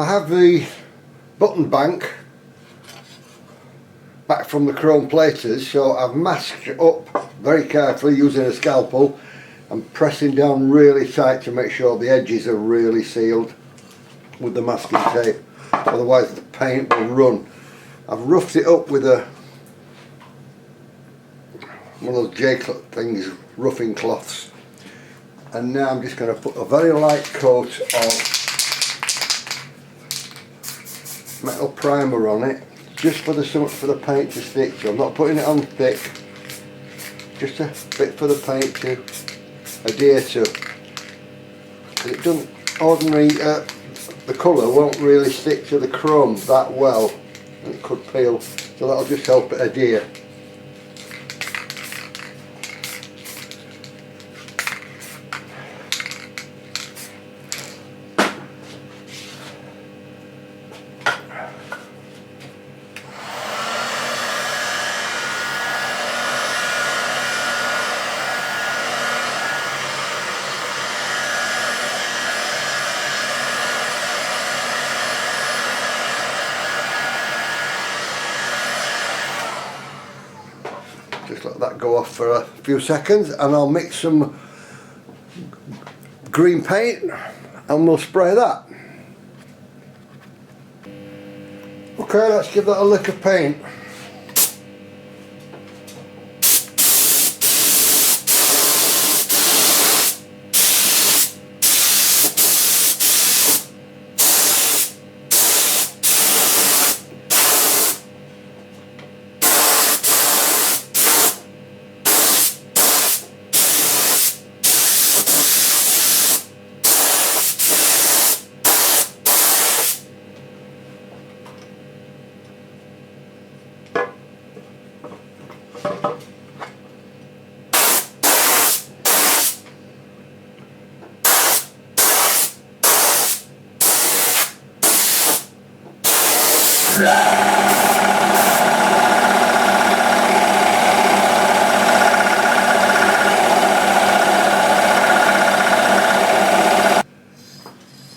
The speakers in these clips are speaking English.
I have the button bank back from the chrome platers, so I've masked it up very carefully using a scalpel and pressing down really tight to make sure the edges are really sealed with the masking tape, otherwise the paint will run. I've roughed it up with one of those J-cloth things, roughing cloths, and now I'm just going to put a very light coat of metal primer on it, just for the paint to stick to. I'm not putting it on thick, just a bit for the paint to adhere to. It doesn't ordinary, the colour won't really stick to the chrome that well, and it could peel, so that'll just help it adhere. Just let that go off for a few seconds, and I'll mix some green paint and we'll spray that. Okay, let's give that a lick of paint.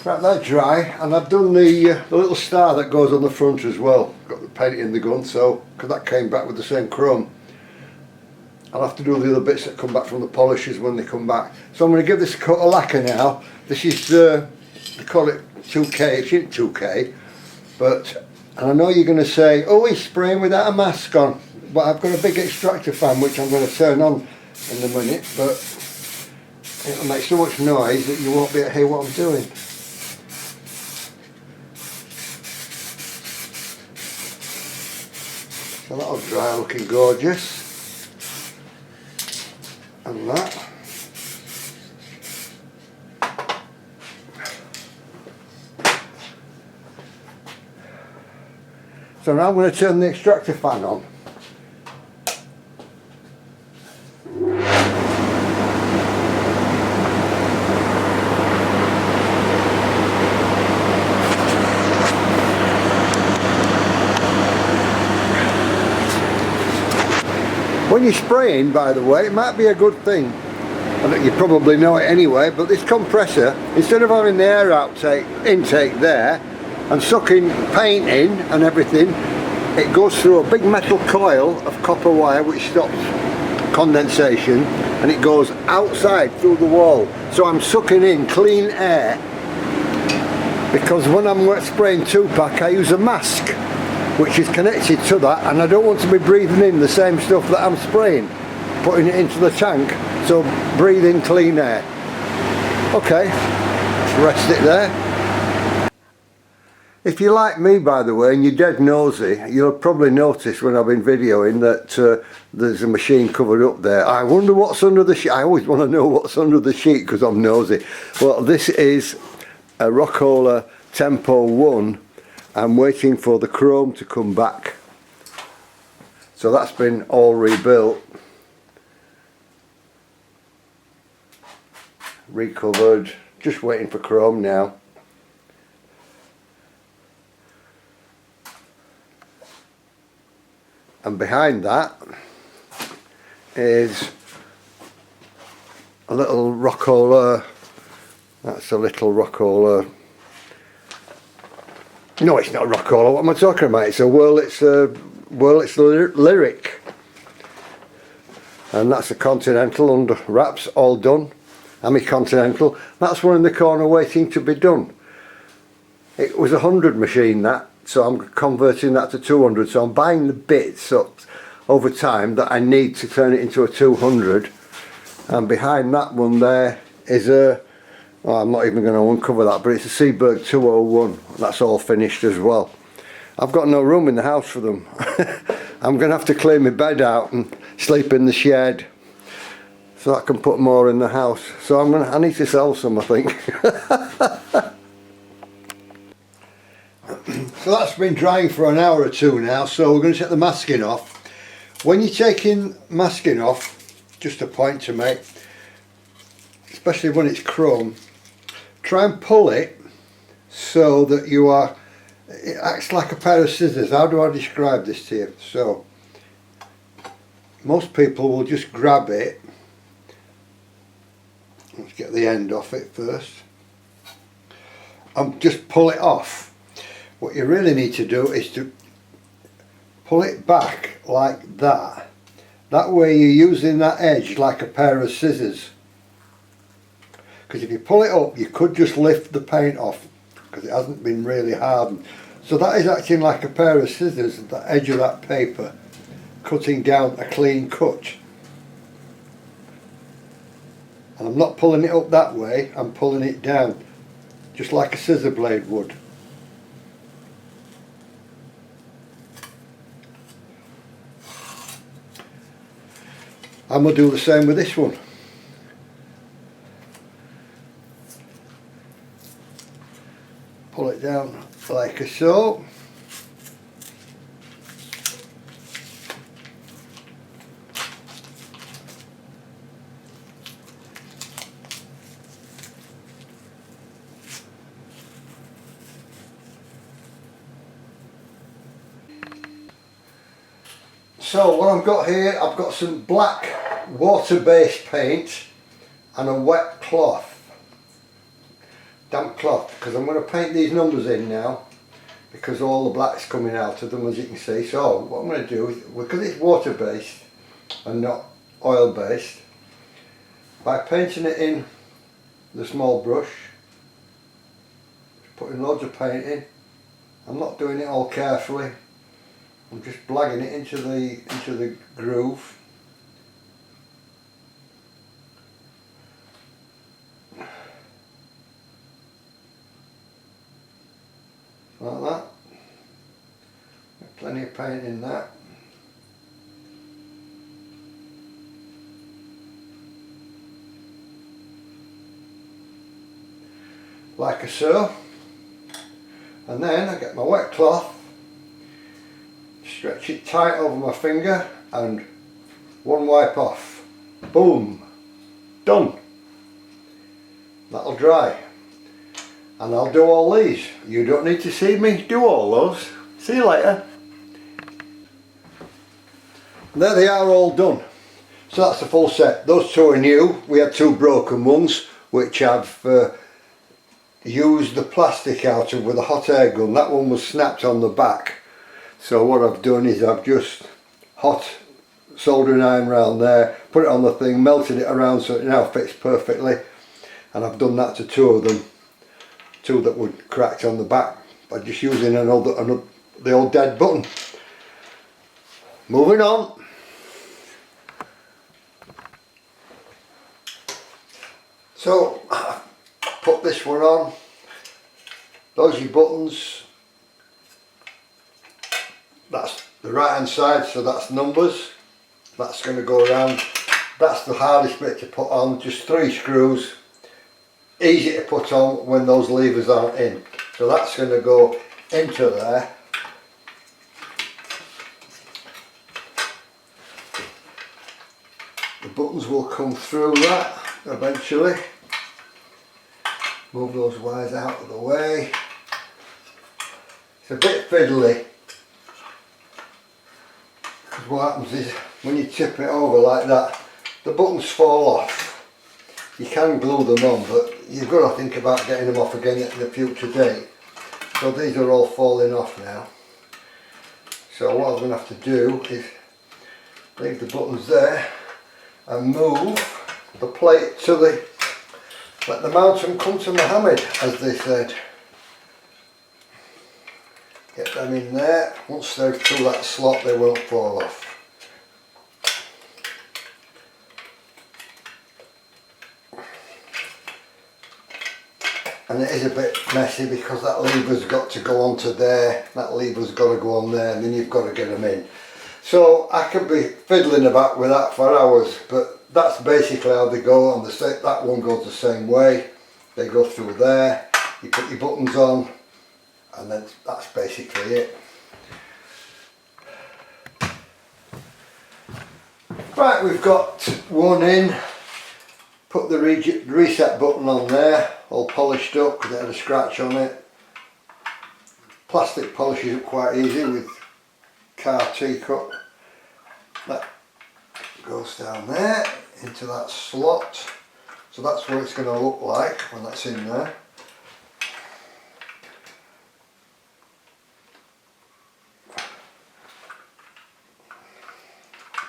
Right, they're dry, and I've done the little star that goes on the front as well. Got the paint in the gun, so because that came back with the same chrome. I'll have to do the other bits that come back from the polishers when they come back. So I'm going to give this a coat of lacquer now. This is they call it 2K. It isn't 2K, but, and I know you're going to say, oh, he's spraying without a mask on. But I've got a big extractor fan which I'm going to turn on in a minute, but it'll make so much noise that you won't be able to hear what I'm doing. So that'll dry looking gorgeous, and that. So now I'm going to turn the extractor fan on. When you're spraying, by the way, it might be a good thing, and you probably know it anyway, but this compressor, instead of having the air intake there and sucking paint in and everything, it goes through a big metal coil of copper wire which stops condensation, and it goes outside through the wall. So I'm sucking in clean air, because when I'm spraying 2-pack I use a mask which is connected to that, and I don't want to be breathing in the same stuff that I'm spraying, putting it into the tank. So breathe in clean air. Okay, rest it there. If you're like me, by the way, and you're dead nosy, you'll probably notice when I've been videoing that there's a machine covered up there. I wonder what's under the sheet. I always want to know what's under the sheet because I'm nosy. Well, this is a Rock-Ola Tempo 1. I'm waiting for the chrome to come back. So that's been all rebuilt, recovered, just waiting for chrome now. And behind that is a little Rock-Ola, that's a little Rock-Ola No, it's not Rock-Ola. What am I talking about? It's a Wurlitz Lyric, and that's a Continental under wraps, all done. Continental. That's one in the corner waiting to be done. It was a 100 machine, that, so I'm converting that to 200. So I'm buying the bits up over time that I need to turn it into a 200. And behind that one there is a, oh, I'm not even going to uncover that, but it's a Seaberg 201. That's all finished as well. I've got no room in the house for them. I'm going to have to clear my bed out and sleep in the shed, so I can put more in the house. So I need to sell some, I think. So that's been drying for an hour or two now, so we're going to take the masking off. When you're taking masking off, just a point to make, especially when it's chrome, try and pull it so that it acts like a pair of scissors. How do I describe this to you? So most people will just grab it. Let's get the end off it first and just pull it off. What you really need to do is to pull it back like that. That way you're using that edge like a pair of scissors. Because if you pull it up, you could just lift the paint off because it hasn't been really hardened. So that is acting like a pair of scissors at the edge of that paper, cutting down a clean cut. And I'm not pulling it up that way, I'm pulling it down just like a scissor blade would. And we'll do the same with this one. Pull it down like so. So what I've got here, I've got some black water-based paint and a wet cloth, damp cloth, because I'm going to paint these numbers in now because all the black's coming out of them, as you can see. So what I'm going to do is, because it's water-based and not oil-based, by painting it in the small brush, putting loads of paint in, I'm not doing it all carefully. I'm just blagging it into the groove. Like that. Plenty of paint in that. Like so. And then I get my wet cloth, stretch it tight over my finger and one wipe off. Boom! Done! That'll dry. And I'll do all these. You don't need to see me do all those. See you later. There they are, all done. So that's the full set. Those two are new. We had two broken ones which I've used the plastic out of with a hot air gun. That one was snapped on the back. So what I've done is I've just hot soldering iron around there, put it on the thing, melted it around so it now fits perfectly, and I've done that to two of them, two that would cracked on the back by just using the old dead button. Moving on. So put this one on, those are your buttons. That's the right hand side, so that's numbers. That's going to go around. That's the hardest bit to put on, just 3 screws. Easy to put on when those levers aren't in. So that's going to go into there. The buttons will come through that eventually. Move those wires out of the way. It's a bit fiddly. Because what happens is when you tip it over like that, the buttons fall off. You can glue them on, but you've got to think about getting them off again at the future date. So these are all falling off now. So what I'm going to have to do is leave the buttons there and move the plate to the, let the mountain come to Muhammad, as they said. Get them in there. Once they're through that slot, they won't fall off. And it is a bit messy because that lever's got to go onto there, that lever's got to go on there, and then you've got to get them in. So I could be fiddling about with that for hours, but that's basically how they go. And that one goes the same way. They go through there, you put your buttons on, and then that's basically it. Right, we've got one in. Put the reset button on there, all polished up because it had a scratch on it. Plastic polishes up quite easy with car teacup. That goes down there into that slot. So that's what it's going to look like when that's in there.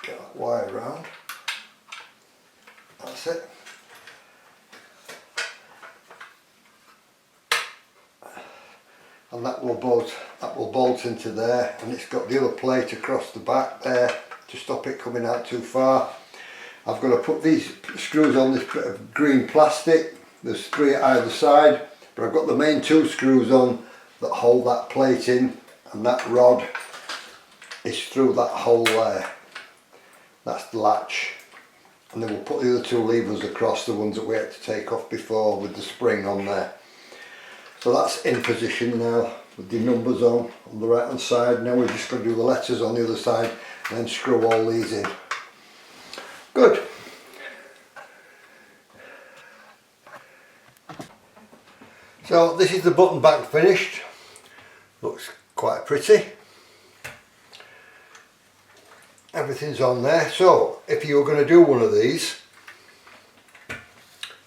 Get that wire round. That's it. And that will bolt into there, and it's got the other plate across the back there to stop it coming out too far. I've got to put these screws on this bit of green plastic. There's 3 at either side, but I've got the main 2 screws on that hold that plate in, and that rod is through that hole there. That's the latch. And then we'll put the other 2 levers across, the ones that we had to take off before with the spring on there. So that's in position now with the numbers on the right hand side. Now we're just going to do the letters on the other side and then screw all these in. Good. So this is the button back finished. Looks quite pretty. Everything's on there. So if you were going to do one of these,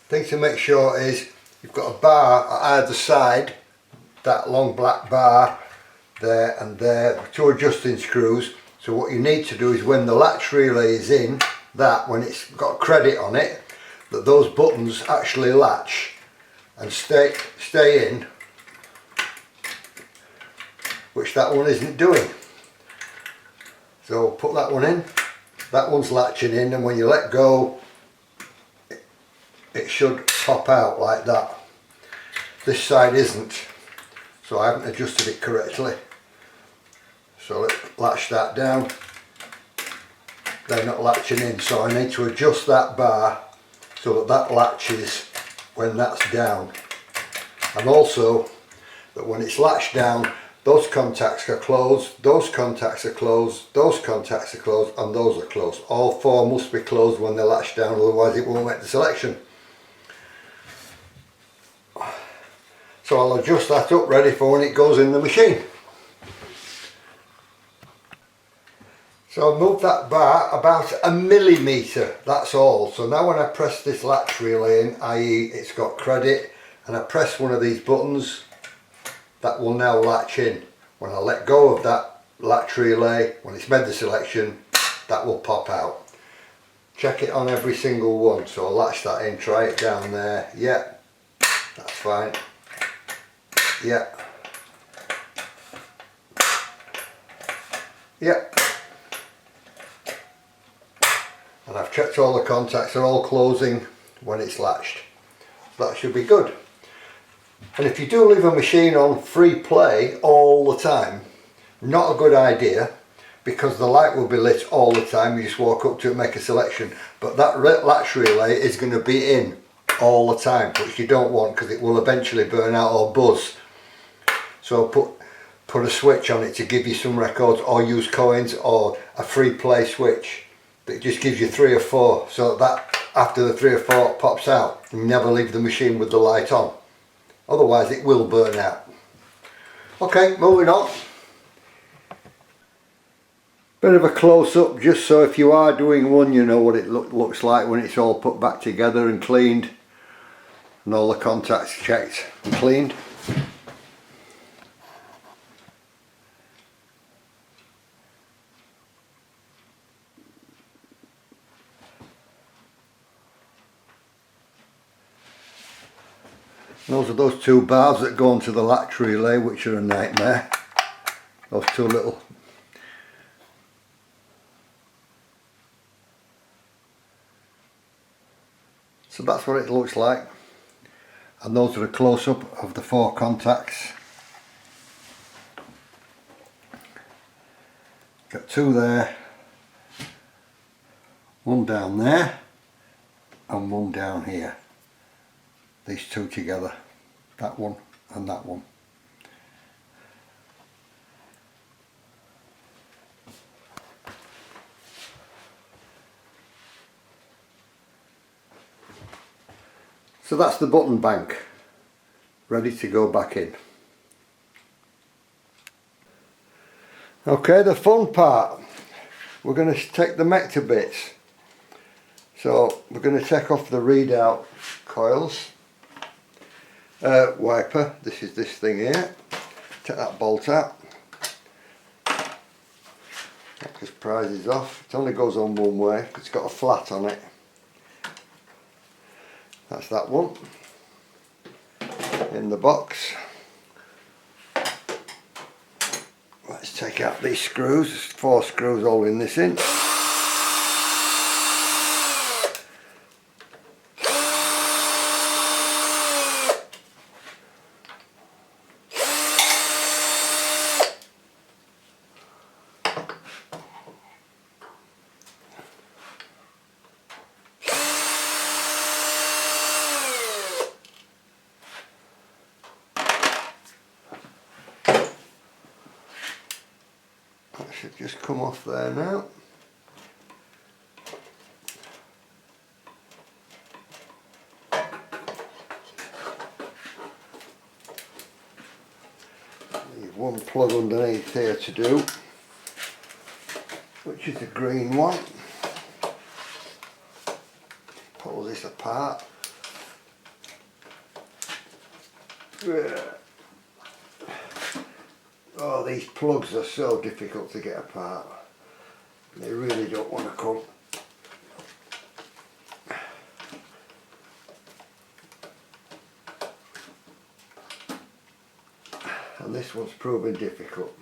thing to make sure is you've got a bar at either side, that long black bar there and there, 2 adjusting screws. So what you need to do is when the latch relay is in, that when it's got credit on it, that those buttons actually latch and stay in, which that one isn't doing. So put that one in, that one's latching in, and when you let go it should pop out like that. This side isn't, so I haven't adjusted it correctly. So let's latch that down. They're not latching in, so I need to adjust that bar so that that latches when that's down. And also that when it's latched down, those contacts are closed, those contacts are closed, those contacts are closed, and those are closed. All 4 must be closed when they're latched down, otherwise it won't make the selection. So I'll adjust that up ready for when it goes in the machine. So I've moved that bar about 1 millimetre, that's all. So now when I press this latch relay in, i.e. it's got credit, and I press one of these buttons, that will now latch in. When I let go of that latch relay, when it's made the selection, that will pop out. Check it on every single one. So I'll latch that in, try it down there. Yeah, that's fine. Yeah. Yeah. And I've checked all the contacts are all closing when it's latched. So that should be good. And if you do leave a machine on free play all the time, not a good idea, because the light will be lit all the time. You just walk up to it and make a selection, but that latch relay is going to be in all the time, which you don't want because it will eventually burn out or buzz. So put a switch on it to give you some records, or use coins, or a free play switch that just gives you 3 or 4, so that after the 3 or 4 pops out, you never leave the machine with the light on, otherwise it will burn out. Okay, moving on. Bit of a close-up, just so if you are doing one, you know what it looks like when it's all put back together and cleaned and all the contacts checked and cleaned. Those are those two bars that go onto the latch relay, which are a nightmare. Those two little. So that's what it looks like, and those are a close-up of the 4 contacts. Got 2 there, 1 down there and 1 down here. These 2 together, that one and that one. So that's the button bank, ready to go back in. Okay, the fun part. We're going to take the mech to bits. So we're going to take off the readout coils, wiper. This is this thing here. Take that bolt out. That just prizes off. It only goes on one way. It's got a flat on it. That's that one in the box. Let's take out these screws. There's 4 screws holding this in. That should just come off there now. Leave one plug underneath here to do, which is the green one. Pull this apart. Oh, these plugs are so difficult to get apart. They really don't want to come. And this one's proving difficult.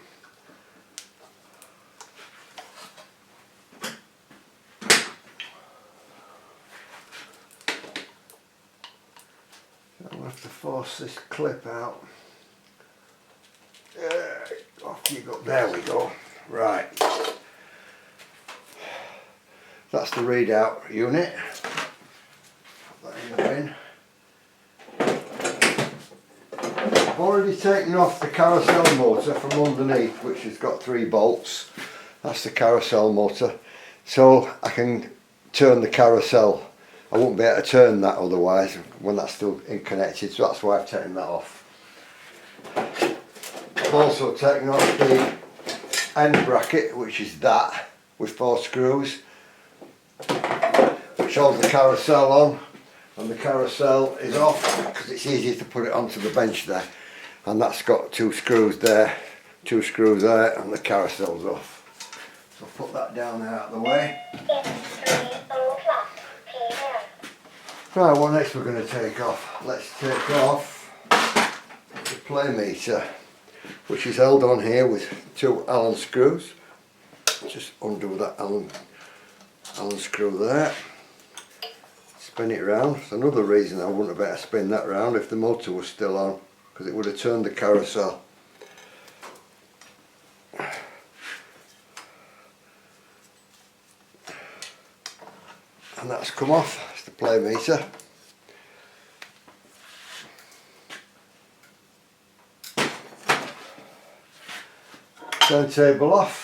So I'll have to force this clip out. Off you go. There we go. Right. That's the readout unit. Put that in the bin. I've already taken off the carousel motor from underneath, which has got 3 bolts. That's the carousel motor. So I can turn the carousel. I wouldn't be able to turn that otherwise when that's still connected. So that's why I've taken that off. I've also taken off the end bracket, which is that, with 4 screws, which holds the carousel on, and the carousel is off because it's easier to put it onto the bench there, and that's got 2 screws there, 2 screws there, and the carousel's off. So I'll put that down there out of the way. Right, what next we're going to take off? Let's take off the play meter, which is held on here with 2 Allen screws. Just undo that Allen screw there. Spin it round. It's another reason I wouldn't have better spin that round if the motor was still on, because it would have turned the carousel. And that's come off. It's the play meter. Turntable off.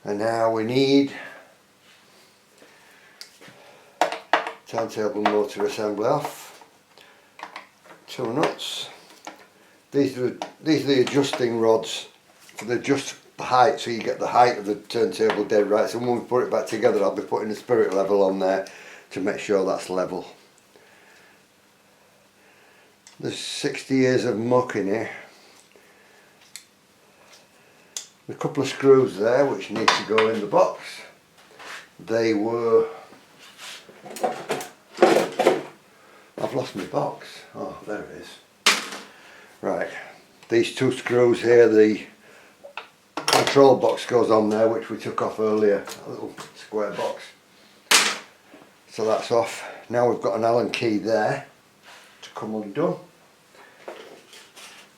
And now we need turntable motor assembly off. 2 nuts. These are the adjusting rods to adjust the height, so you get the height of the turntable dead right. So when we put it back together, I'll be putting the spirit level on there to make sure that's level. There's 60 years of muck in here. A couple of screws there which need to go in the box. They were lost my box. Oh, there it is. Right, these two screws here, the control box goes on there, which we took off earlier, a little square box. So that's off. Now we've got an Allen key there to come undone.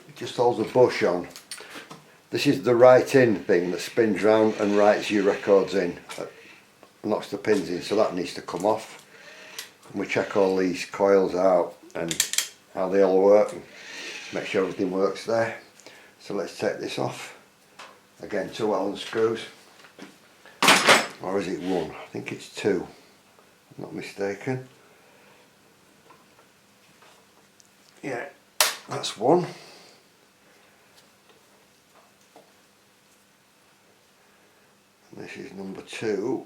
It just holds a bush on. This is the write-in thing that spins round and writes your records in, knocks the pins in, so that needs to come off. And we check all these coils out and how they all work, and make sure everything works there. So let's take this off. Again, 2 Allen screws, or is it 1? I think it's 2, if I'm not mistaken. Yeah, that's 1. And this is number 2.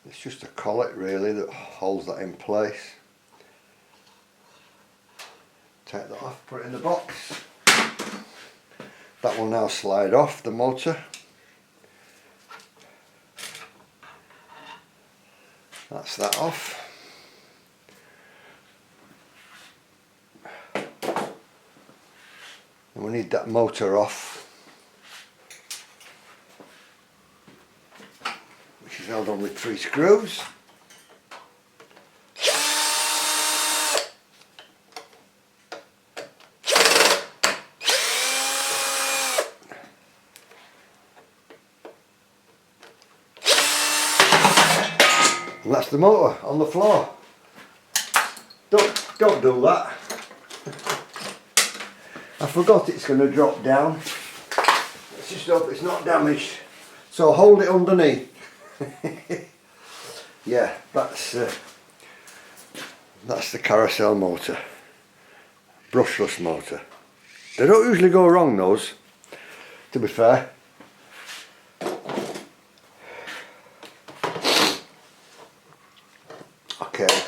It's just a collet really that holds that in place. Take that off, put it in the box. That will now slide off the motor. That's that off. And we need that motor off, which is held on with 3 screws. And that's the motor on the floor. Don't do that. I forgot it's going to drop down. Let's just hope it's not damaged. So hold it underneath. Yeah, that's the carousel motor, brushless motor. They don't usually go wrong, those, to be fair. Okay,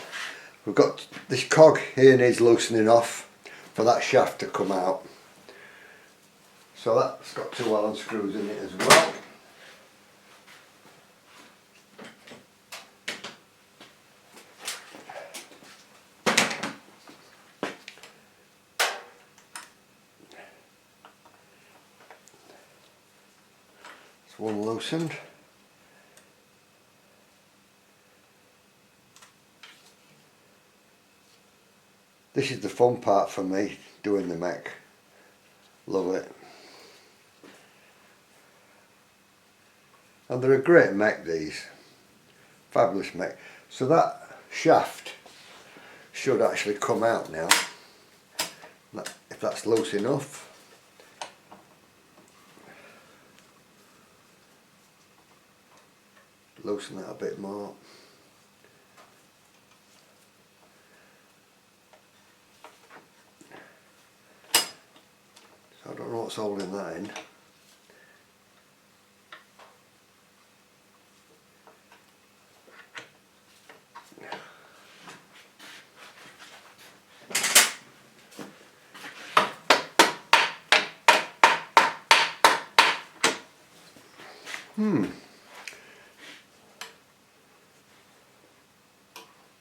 we've got this cog here needs loosening off for that shaft to come out. So that's got 2 Allen screws in it as well. It's one loosened. This is the fun part for me, doing the mech. Love it. And they're a great mech, these. Fabulous mech. So that shaft should actually come out now, if that's loose enough. Loosen that a bit more. So I don't know what's holding that in.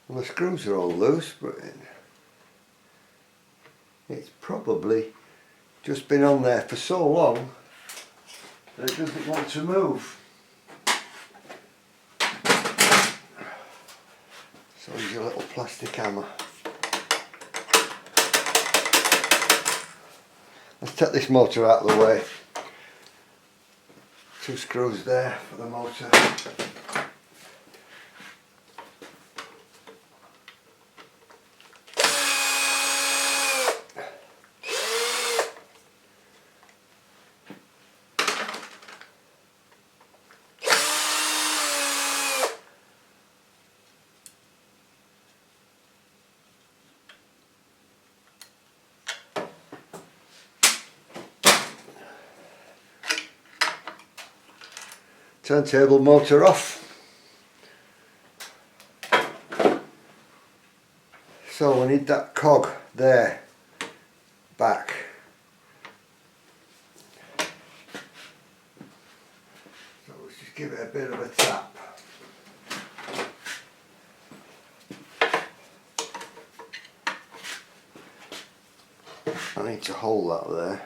Well, the screws are all loose, but it's probably just been on there for so long that it doesn't want to move. So use your little plastic hammer. Let's take this motor out of the way. 2 screws there for the motor. Turntable motor off. So we need that cog there back. give it a bit of a tap. I need to hold that there.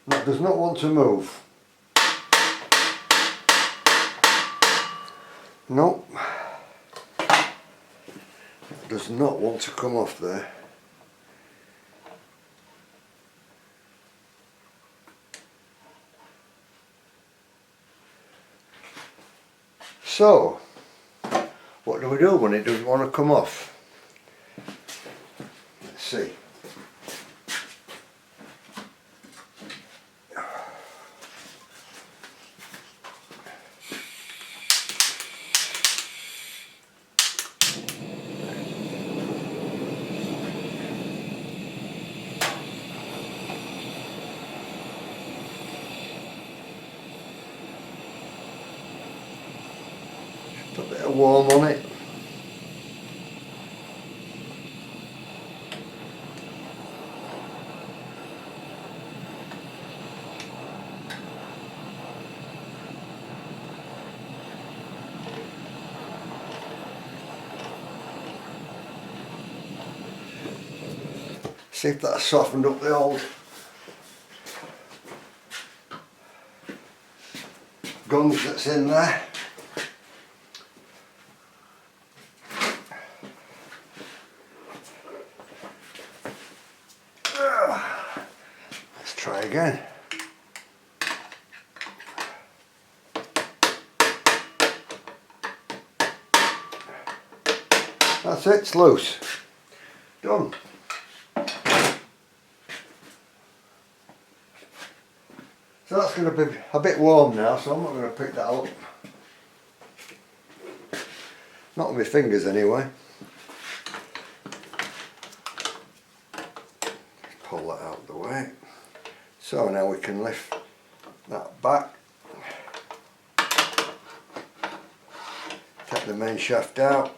That does not want to move. Nope. It does not want to come off there. So, what do we do when it doesn't want to come off? Let's see. Put a bit of warm on it. See if that's softened up the old gunge that's in there. Let's try again. That's it, it's loose. Done. So that's going to be a bit warm now, so I'm not going to pick that up. Not with my fingers anyway. Pull that out of the way. So now we can lift that back. Take the main shaft out.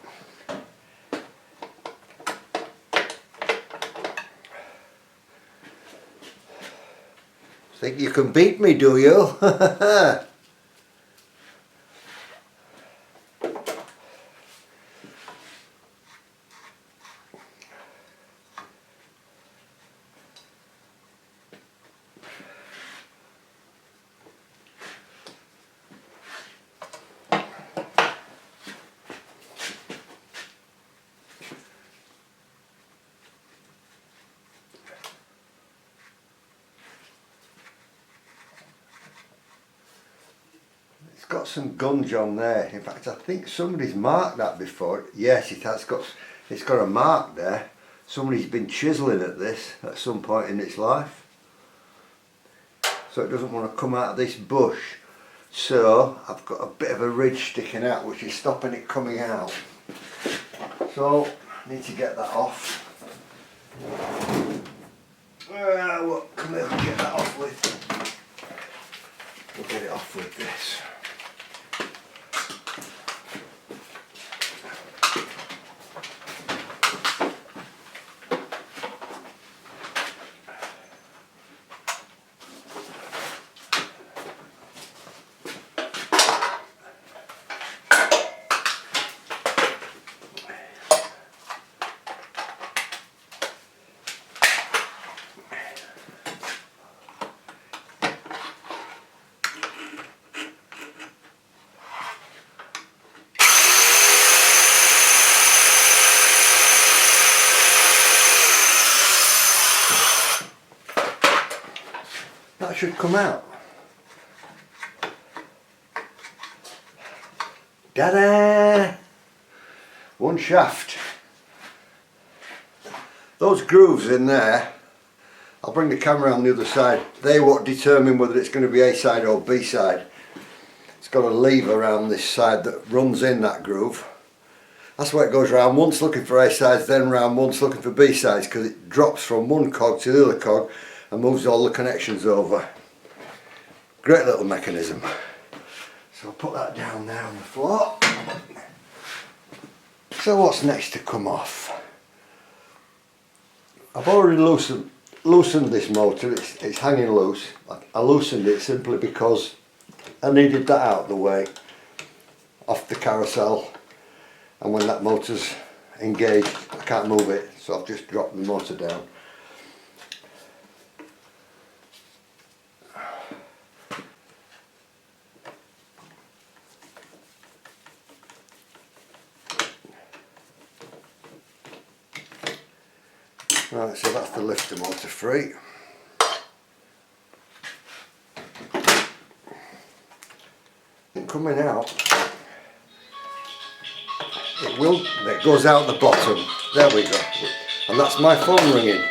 Think you can beat me, do you? It's got some gunge on there. In fact, I think somebody's marked that before. Yes, it has got. It's got a mark there. Somebody's been chiseling at this at some point in its life, so it doesn't want to come out of this bush. So I've got a bit of a ridge sticking out, which is stopping it coming out. So I need to get that off. What can we get that off with? We'll get it off with this. That should come out. Ta-da! One shaft. Those grooves in there, I'll bring the camera on the other side. They won't determine whether it's going to be A side or B side. It's got a lever around this side that runs in that groove. That's why it goes round once looking for A sides, then round once looking for B sides, because it drops from one cog to the other cog and moves all the connections over. Great little mechanism. So I'll put that down there on the floor. So what's next to come off? I've already loosened this motor, it's hanging loose. I loosened it simply because I needed that out of the way, off the carousel, and when that motor's engaged I can't move it, so I've just dropped the motor down. Right, so that's the lifter motor free. Coming out, it goes out the bottom. There we go. And that's my phone ringing.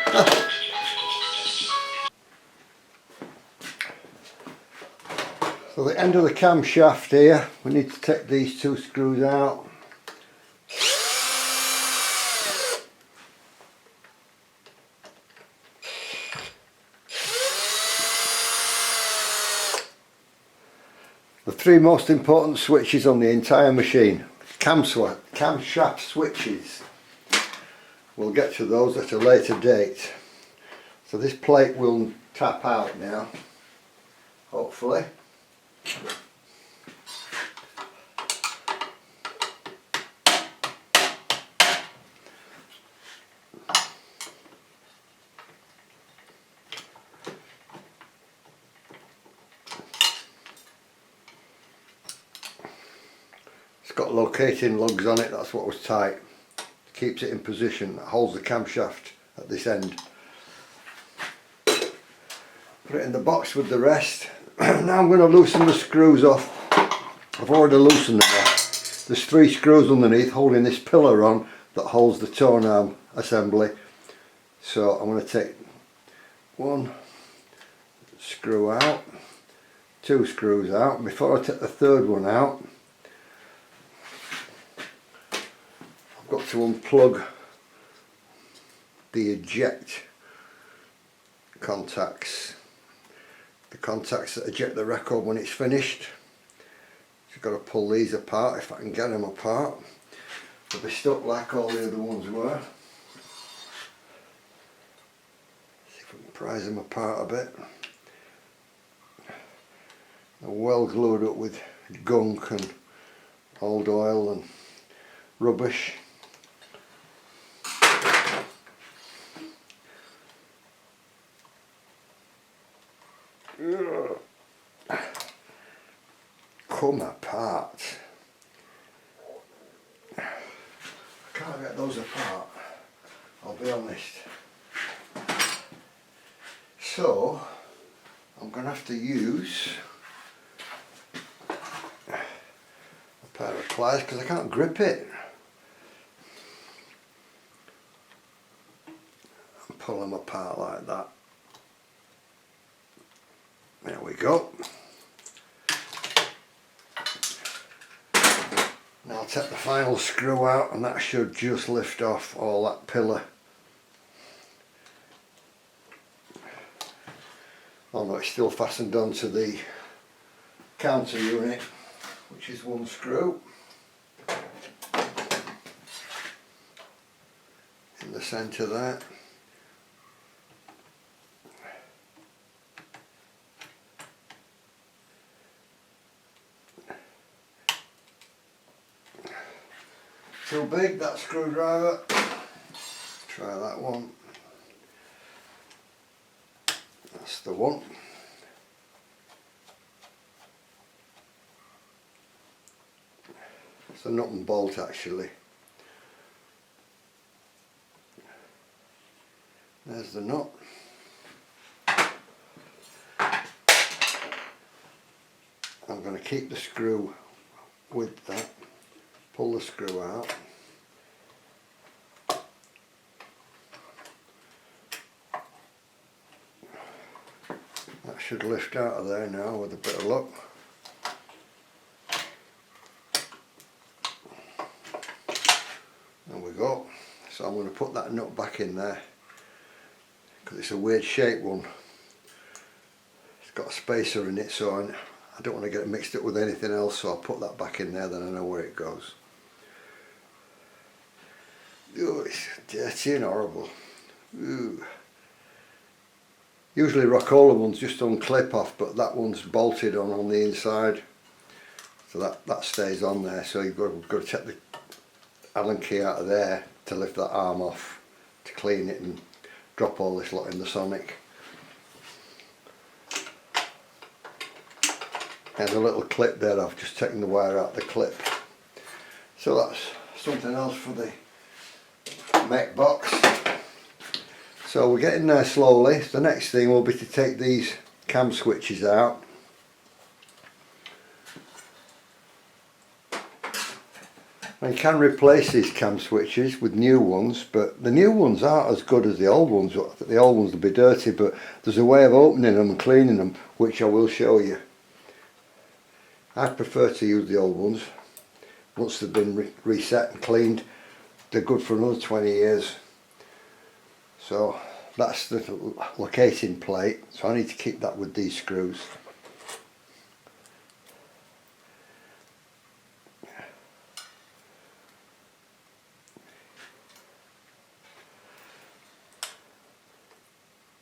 So the end of the camshaft here, we need to take these two screws out. The three most important switches on the entire machine, camshaft switches. We'll get to those at a later date. So this plate will tap out now, hopefully. Got locating lugs on it, that's what was tight. Keeps it in position, that holds the camshaft at this end. Put it in the box with the rest. Now I'm going to loosen the screws off. I've already loosened them off. There's 3 screws underneath holding this pillar on that holds the tone arm assembly. So I'm going to take 1 screw out, 2 screws out. Before I take the 3rd one out, I've got to unplug the eject contacts, the contacts that eject the record when it's finished. So I've got to pull these apart if I can get them apart. They'll be stuck like all the other ones were. See if we can prise them apart a bit. They're well glued up with gunk and old oil and rubbish. Come apart. I can't get those apart, I'll be honest. So I'm going to have to use a pair of pliers because I can't grip it. And pull them apart like that. There we go. Now I'll take the final screw out and that should just lift off all that pillar. Oh no, it's still fastened onto the counter unit, which is 1 screw. In the centre there. Too big, that screwdriver. Try that one. That's the one. It's a nut and bolt actually. There's the nut. I'm going to keep the screw with that. Pull the screw out. That should lift out of there now with a bit of luck. go. So I'm going to put that nut back in there because it's a weird shaped one. It's got a spacer in it, so I don't want to get it mixed up with anything else, so I'll put that back in there, then I know where it goes. Oh, it's dirty and horrible. Ooh. Usually Rock-Ola ones just unclip off, but that one's bolted on the inside, so that stays on there. So you've got to take the Allen key out of there to lift that arm off to clean it and drop all this lot in the Sonic. And a little clip there, I've just taken the wire out the clip. So that's something else for the mech box. So we're getting there slowly. The next thing will be to take these cam switches out. And you can replace these cam switches with new ones, but the new ones aren't as good as the old ones. The old ones will be dirty, but there's a way of opening them and cleaning them, which I will show you. I prefer to use the old ones. Once they've been reset and cleaned, they're good for another 20 years. So that's the locating plate, so I need to keep that with these screws.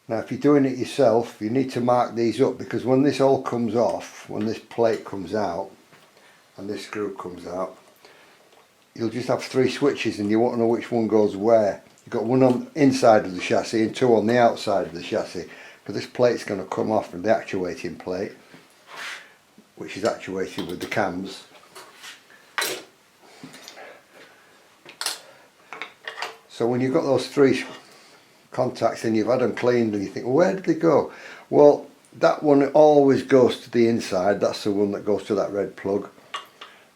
Now if you're doing it yourself, you need to mark these up, because when this all comes off, when this plate comes out and this screw comes out, you'll just have 3 switches and you won't know which one goes where. You've got one on the inside of the chassis and 2 on the outside of the chassis, because this plate's going to come off from the actuating plate, which is actuated with the cams. So when you've got those 3 contacts and you've had them cleaned and you think, well, where did they go? Well, that one always goes to the inside. That's the one that goes to that red plug.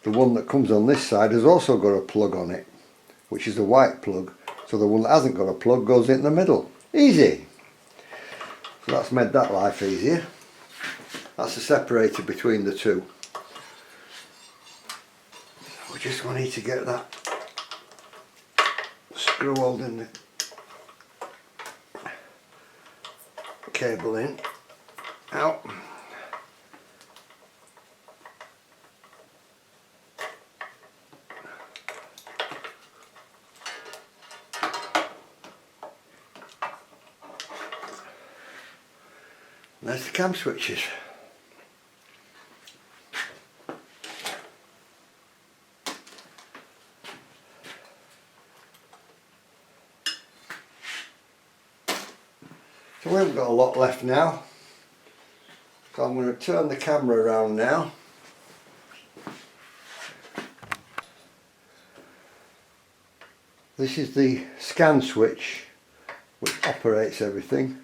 The one that comes on this side has also got a plug on it, which is a white plug. So the one that hasn't got a plug goes in the middle. Easy. So that's made that life easier. That's the separator between the two. So we just need to get that screw holding the cable in out. And there's the cam switches. So we haven't got a lot left now, so I'm going to turn the camera around now. This is the scan switch which operates everything,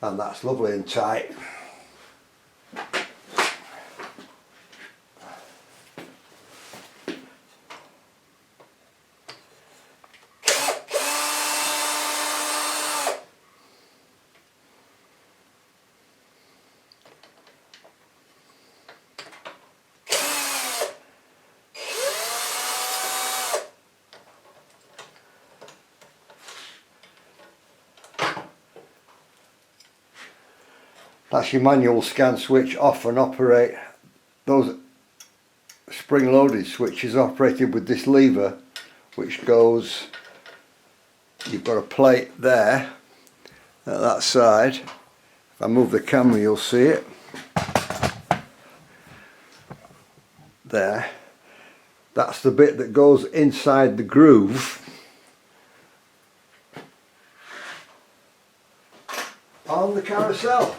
and that's lovely and tight. That's your manual scan switch, off and operate. Those spring loaded switches are operated with this lever, which goes, you've got a plate there at that side. If I move the camera you'll see it. There. That's the bit that goes inside the groove on the carousel.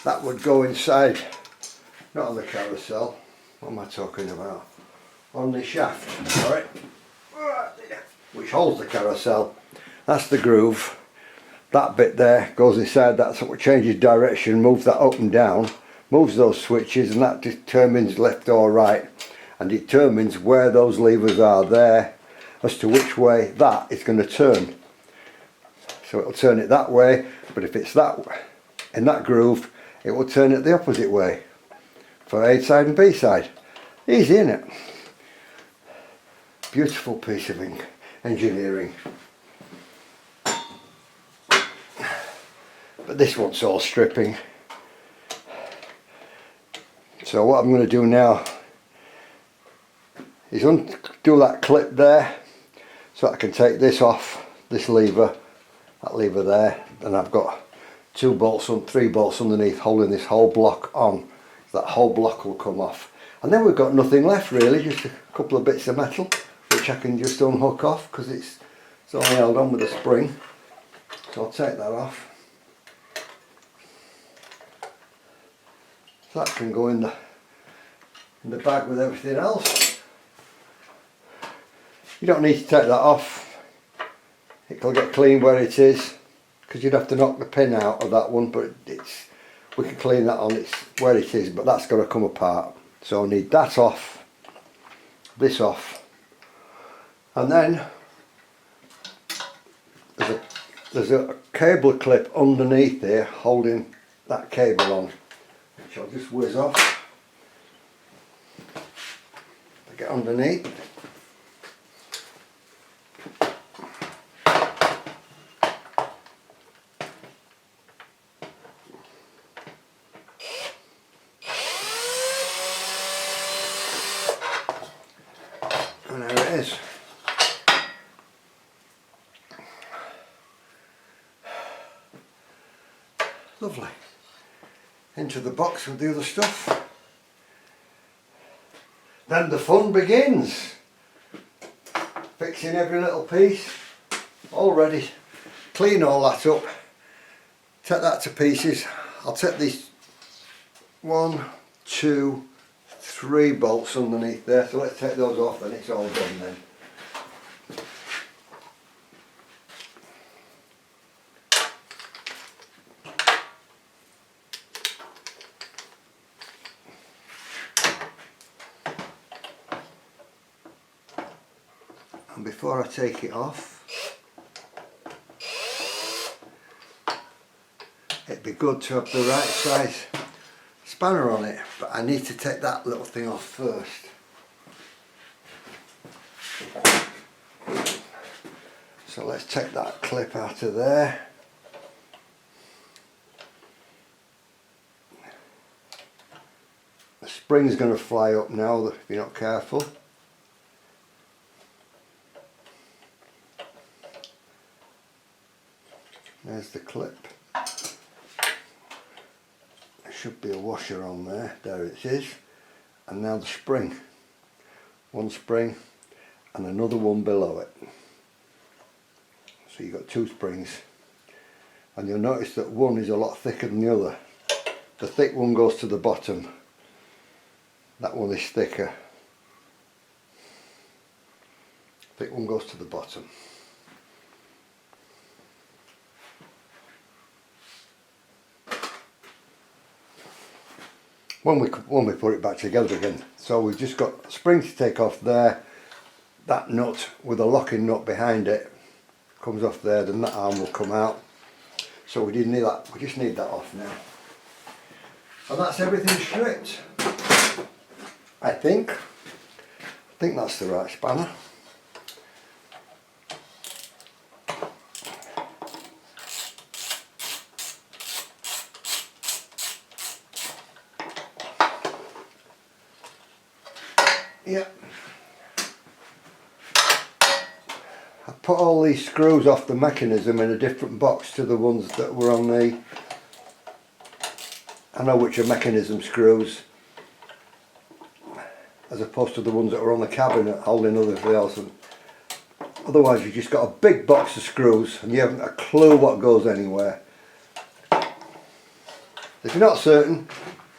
That would go inside, not on the carousel, what am I talking about? On the shaft, sorry, which holds the carousel. That's the groove. That bit there goes inside, that's what changes direction, moves that up and down, moves those switches, and that determines left or right, and determines where those levers are there as to which way that is going to turn. So it'll turn it that way, but if it's that in that groove, it will turn it the opposite way for A side and B side. Easy, isn't it? Beautiful piece of engineering. But this one's all stripping. So what I'm going to do now is undo that clip there, so I can take this off, this lever, that lever there, and I've got 3 bolts underneath holding this whole block on. That whole block will come off, and then we've got nothing left really, just a couple of bits of metal which I can just unhook off because it's only held on with a spring. So I'll take that off. So that can go in the bag with everything else. You don't need to take that off. It'll get clean where it is, because you'd have to knock the pin out of that one, but we can clean that on its where it is, but that's got to come apart. So I need that off, this off, and then there's a cable clip underneath here holding that cable on, which I'll just whiz off. Get underneath. And there it is. Lovely. Into the box with the other stuff. Then the fun begins. Fixing every little piece. All ready. Clean all that up. Take that to pieces. I'll take these 1, 2, 3 bolts underneath there. So let's take those off, then it's all done then. And before I take it off, it'd be good to have the right size spanner on it, but I need to take that little thing off first. So let's take that clip out of there. The spring's going to fly up now if you're not careful. There's the clip. There should be a washer on there. There it is. And now the spring. One spring and another one below it. So you've got 2 springs. And you'll notice that one is a lot thicker than the other. The thick one goes to the bottom. That one is thicker. Thick one goes to the bottom. When we put it back together again. So we've just got a spring to take off there, that nut with a locking nut behind it comes off there, then that arm will come out. So we didn't need that, we just need that off now. And that's everything stripped. I think that's the right spanner. Yeah. I put all these screws off the mechanism in a different box to the ones that were on the... I know which are mechanism screws, as opposed to the ones that were on the cabinet holding everything else. And otherwise you've just got a big box of screws and you haven't a clue what goes anywhere. If you're not certain,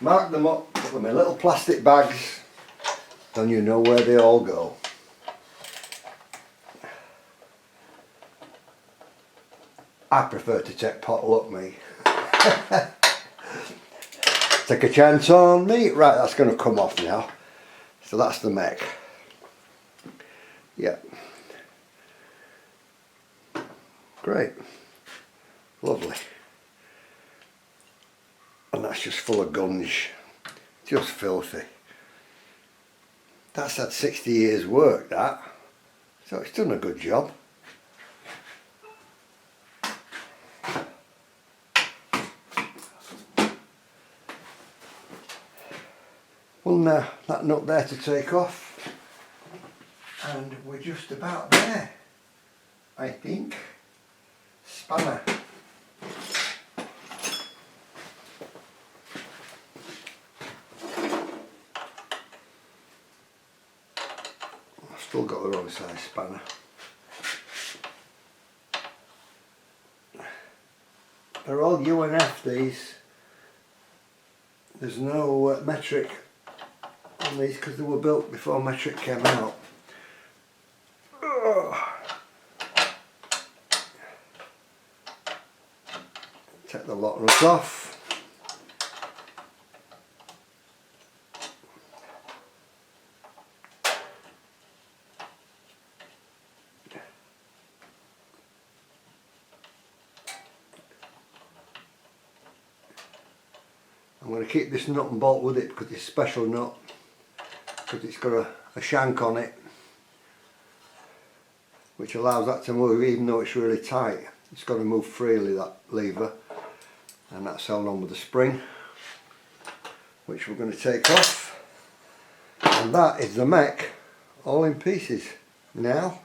mark them up, put them in little plastic bags, then you know where they all go. I prefer to take potluck me. Take a chance on me. Right, that's going to come off now. So that's the mech. Yeah. Great. Lovely. And that's just full of gunge. Just filthy. That's had 60 years work, that. So it's done a good job. One that nut there to take off, and we're just about there, I think. Spanner. I've still got the wrong size spanner. They're all UNF, these. There's no metric on these because they were built before metric came out. Take the lock nuts off. I'm going to keep this nut and bolt with it because it's a special nut, because it's got a shank on it which allows that to move even though it's really tight. It's got to move freely, that lever, and that's held on with a spring which we're going to take off, and that is the mech all in pieces now.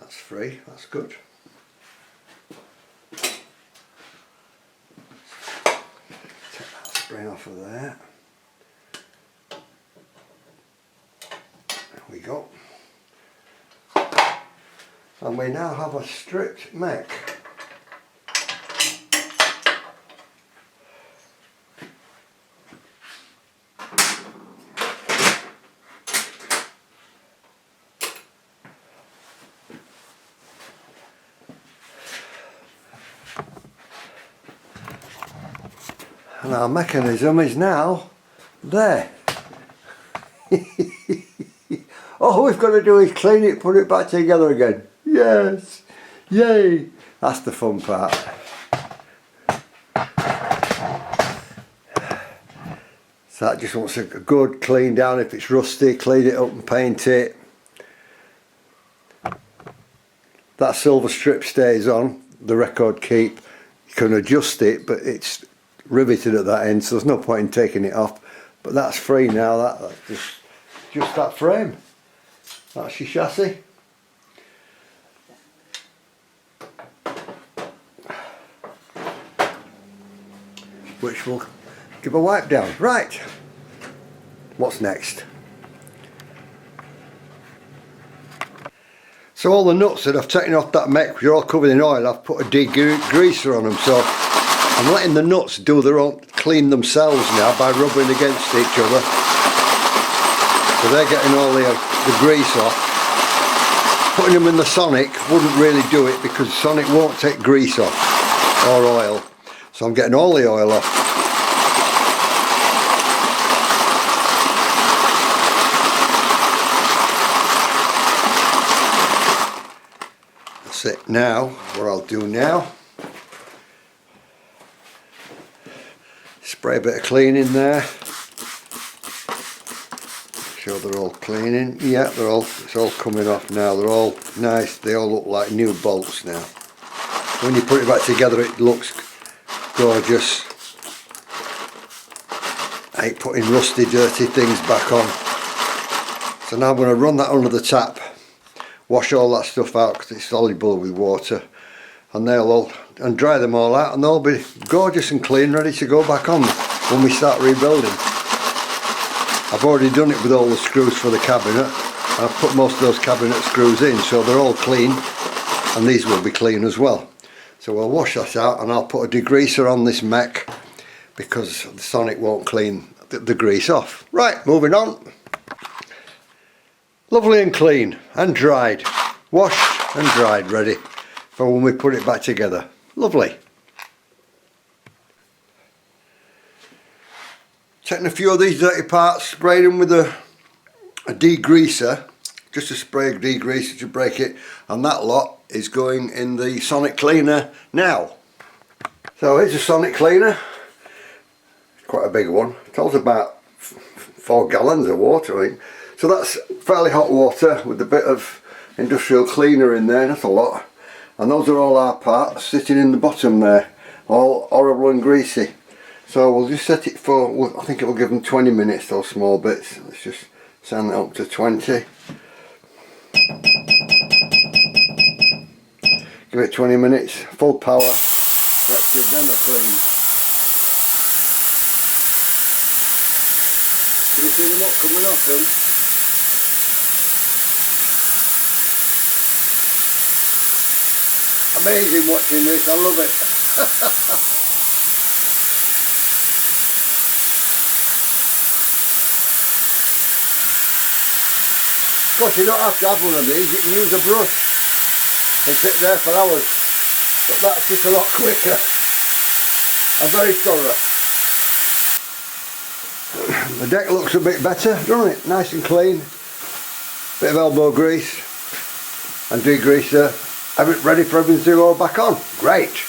That's free, that's good. Take that spring off of there. There we go. And we now have a stripped mech. And our mechanism is now there. All we've got to do is clean it, put it back together again. Yes! Yay! That's the fun part. So that just wants a good clean down. If it's rusty, clean it up and paint it. That silver strip stays on, the record keep. You can adjust it, but it's riveted at that end, so there's no point in taking it off. But that's free now. That's just that frame. That's your chassis. Which we'll give a wipe down. Right. What's next? So all the nuts that I've taken off that mech, which are all covered in oil, I've put a degreaser on them, so I'm letting the nuts do their own, clean themselves now by rubbing against each other. So they're getting all the grease off. Putting them in the Sonic wouldn't really do it because Sonic won't take grease off or oil. So I'm getting all the oil off. That's it. Now, what I'll do now, spray a bit of clean in there. Sure they're all cleaning. Yeah, it's all coming off now. They're all nice. They all look like new bolts now. When you put it back together, it looks gorgeous. I hate putting rusty, dirty things back on. So now I'm going to run that under the tap, wash all that stuff out because it's soluble with water, and and dry them all out, and they'll be gorgeous and clean, ready to go back on when we start rebuilding. I've already done it with all the screws for the cabinet. I've put most of those cabinet screws in, so they're all clean, and these will be clean as well. So we'll wash that out, and I'll put a degreaser on this mech because the Sonic won't clean the grease off. Right, moving on. Lovely and clean and dried. Washed and dried, ready for when we put it back together. Lovely. Taking a few of these dirty parts, spraying them with a degreaser, just a spray of degreaser to break it, and that lot is going in the Sonic cleaner now. So here's a sonic cleaner. It's quite a big one. It holds about 4 gallons of water, I think. So that's fairly hot water with a bit of industrial cleaner in there, not a lot. And those are all our parts sitting in the bottom there, all horrible and greasy. So we'll just set it for, I think it will give them 20 minutes, those small bits. Let's just send it up to 20. Give it 20 minutes, full power. Let's give them a clean. Can you see the muck coming off them? Amazing watching this, I love it. Of course, you don't have to have one of these, you can use a brush and sit there for hours, but that's just a lot quicker and very thorough. The deck looks a bit better, doesn't it? Nice and clean, bit of elbow grease and degreaser, have it ready for everything to go back on. Great!